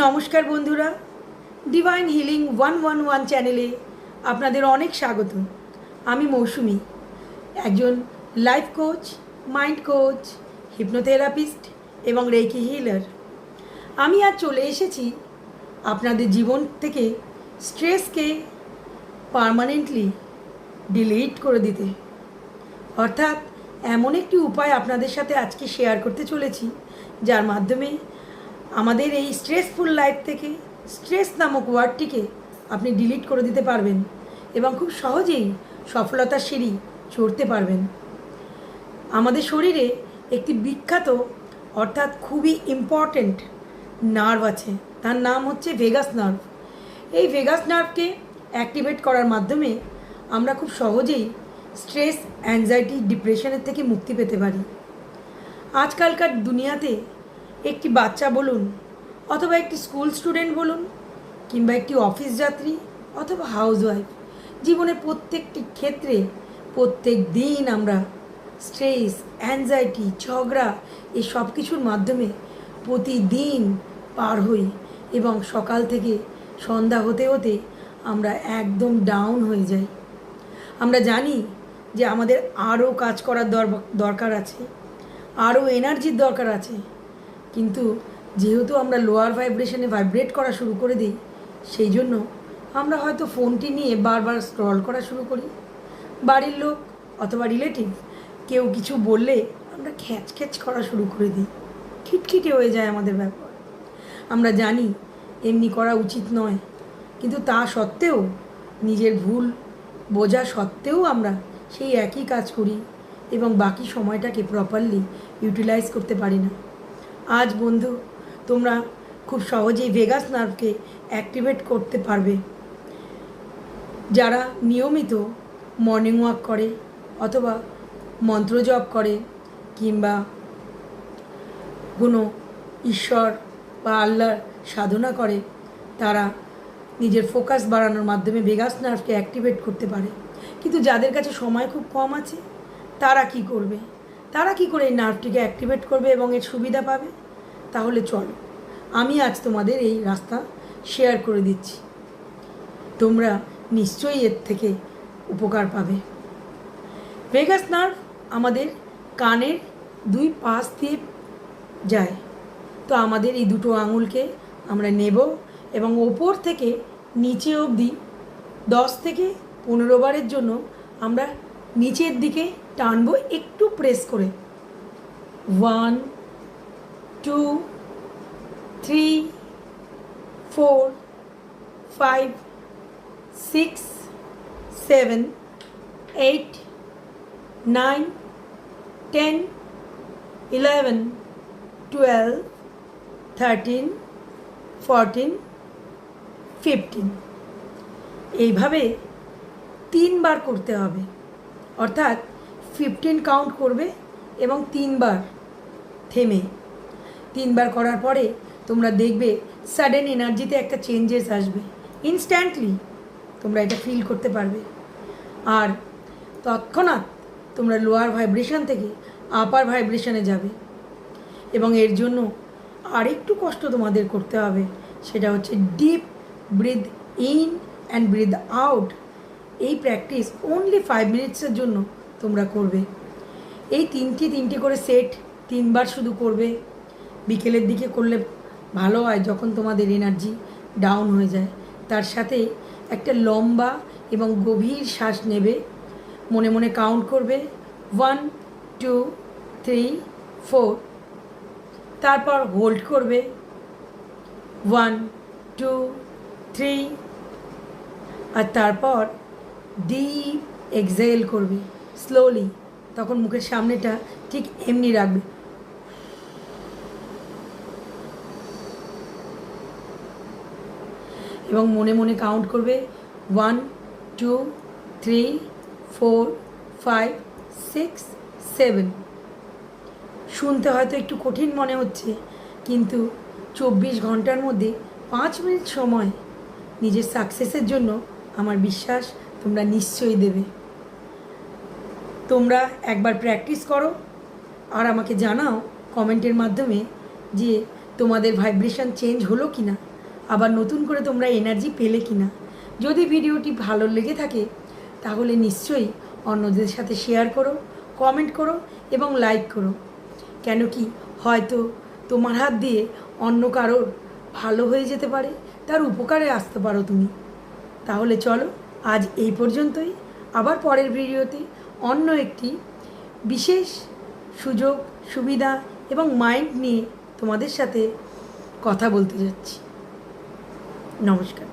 নমস্কার বন্ধুরা, divine healing 111 চ্যানেলে আপনাদের অনেক স্বাগত। আমি মৌসুমি, একজন life coach, mind coach, hypnotherapist এবং রেকি হিলার। আমি আজ চলে এসেছি আপনাদের জীবন থেকে স্ট্রেসকে পার্মানেন্টলি ডিলিট করে দিতে, অর্থাৎ এমন একটি উপায় আপনাদের সাথে আজকে শেয়ার করতে চলেছি যার মাধ্যমে আমাদের এই স্ট্রেসফুল লাইফ থেকে স্ট্রেস নামক ওয়ার্ডটিকে আপনি ডিলিট করে দিতে পারবেন এবং খুব সহজেই সফলতার সিঁড়ি চড়তে পারবেন। আমাদের শরীরে একটি বিখ্যাত অর্থাৎ খুবই ইম্পর্ট্যান্ট নার্ভ আছে, তার নাম হচ্ছে ভেগাস নার্ভ। এই ভেগাস নার্ভকে অ্যাক্টিভেট করার মাধ্যমে আমরা খুব সহজেই স্ট্রেস, অ্যাংজাইটি, ডিপ্রেশনের থেকে মুক্তি পেতে পারি। আজকালকার দুনিয়াতে একটি বাচ্চা বলুন, অথবা একটি স্কুল স্টুডেন্ট বলুন, কিংবা একটি অফিস যাত্রী অথবা হাউসওয়াইফ, জীবনের প্রত্যেকটি ক্ষেত্রে প্রত্যেক দিন আমরা স্ট্রেস, অ্যাংজাইটি, ঝগড়া এই সব কিছুর মাধ্যমে প্রতিদিন পার হই এবং সকাল থেকে সন্ধ্যা হতে হতে আমরা একদম ডাউন হয়ে যাই। আমরা জানি যে আমাদের আরও কাজ করার দরকার আছে, আরও এনার্জির দরকার আছে, কিন্তু যেহেতু আমরা লোয়ার ভাইব্রেশনে ভাইব্রেট করা শুরু করে দিই, সেই জন্য আমরা হয়তো ফোনটি নিয়ে বারবার স্ক্রল করা শুরু করি। বাড়ির লোক অথবা রিলেটিভ কেউ কিছু বললে আমরা খ্যাচ খ্যাচ করা শুরু করে দিই, খিটখিটে হয়ে যায় আমাদের ব্যাপার। আমরা জানি এমনি করা উচিত নয়, কিন্তু তা সত্ত্বেও, নিজের ভুল বোঝা সত্ত্বেও আমরা সেই একই কাজ করি এবং বাকি সময়টাকে প্রপারলি ইউটিলাইজ করতে পারি না। আজ বন্ধু, তোমরা খুব সহজেই ভেগাস নার্ভকে অ্যাক্টিভেট করতে পারবে। যারা নিয়মিত মর্নিং ওয়াক করে অথবা মন্ত্র জপ করে কিংবা কোনো ঈশ্বর বা আল্লাহর সাধনা করে, তারা নিজের ফোকাস বাড়ানোর মাধ্যমে ভেগাস নার্ভকে অ্যাক্টিভেট করতে পারে। কিন্তু যাদের কাছে সময় খুব কম আছে, তারা কি করবে? তারা কি করে এই নার্ভটিকে অ্যাক্টিভেট করবে এবং এর সুবিধা পাবে? তাহলে চলো, আমি আজ তোমাদের এই রাস্তা শেয়ার করে দিচ্ছি। তোমরা নিশ্চয়ই এর থেকে উপকার পাবে। ভেগাস নার্ভ আমাদের কানের দুই পাশ দিয়ে যায়। তো আমাদের এই দুটো আঙুলকে আমরা নেব এবং ওপর থেকে নিচে অবধি 10 থেকে 15 বারের জন্য আমরা নিচের দিকে টানবো, একটু প্রেস করে। 1 2 3 4 5 6 7 8 9 10 11 12 13 14 15 এইভাবে 3 বার করতে হবে, অর্থাৎ 15 কাউন্ট করবে এবং 3 বার থেমে। 3 বার করার পরে তোমরা দেখবে সাডেন এনার্জিতে একটা চেঞ্জেস আসবে, ইনস্ট্যান্টলি তোমরা এটা ফিল করতে পারবে। আর তৎক্ষণাৎ তোমরা লোয়ার ভাইব্রেশন থেকে আপার ভাইব্রেশনে যাবে। এবং এর জন্য আরেকটু কষ্ট তোমাদের করতে হবে, সেটা হচ্ছে deep breath in and breath out. এই প্র্যাকটিস অনলি 5 মিনিটসের জন্য তোমরা করবে। এই তিনটি করে সেট 3 বার শুধু করবে। বিকেলের দিকে করলে ভালো হয়, যখন তোমাদের এনার্জি ডাউন হয়ে যায়। তার সাথে একটা লম্বা এবং গভীর শ্বাস নেবে, মনে মনে কাউন্ট করবে 1 2 3 4, তারপর হোল্ড করবে 1 2 3, আর তারপর ডিপ এক্সহেল করবে স্লোলি। তখন মুখের সামনেটা ঠিক এমনি রাখবে এবং মনে মনে কাউন্ট করবে 1 2 3 4 5 6 7। শুনতে হয়তো একটু কঠিন মনে হচ্ছে, কিন্তু 24 ঘন্টার মধ্যে 5 মিনিট সময় নিজের সাকসেসের জন্য আমার বিশ্বাস তোমরা নিশ্চয়ই দেবে। তোমরা একবার প্র্যাকটিস করো আর আমাকে জানাও কমেন্টের মাধ্যমে যে তোমাদের ভাইব্রেশন চেঞ্জ হলো কি না, আবার নতুন করে তোমরা এনার্জি পেলে কি না। যদি ভিডিওটি ভালো লেগে থাকে তাহলে নিশ্চয়ই অন্যদের সাথে শেয়ার করো, কমেন্ট করো এবং লাইক করো। কেন কি হয়তো তোমার হাত দিয়ে অন্য কারোর ভালো হয়ে যেতে পারে, তার উপকারে আসতে পারো তুমি। তাহলে চলো আজ এই পর্যন্তই। আবার পরের ভিডিওতে অন্য একটি বিশেষ সুযোগ সুবিধা এবং মাইন্ড নিয়ে তোমাদের সাথে কথা বলতে যাচ্ছি। নমস্কার।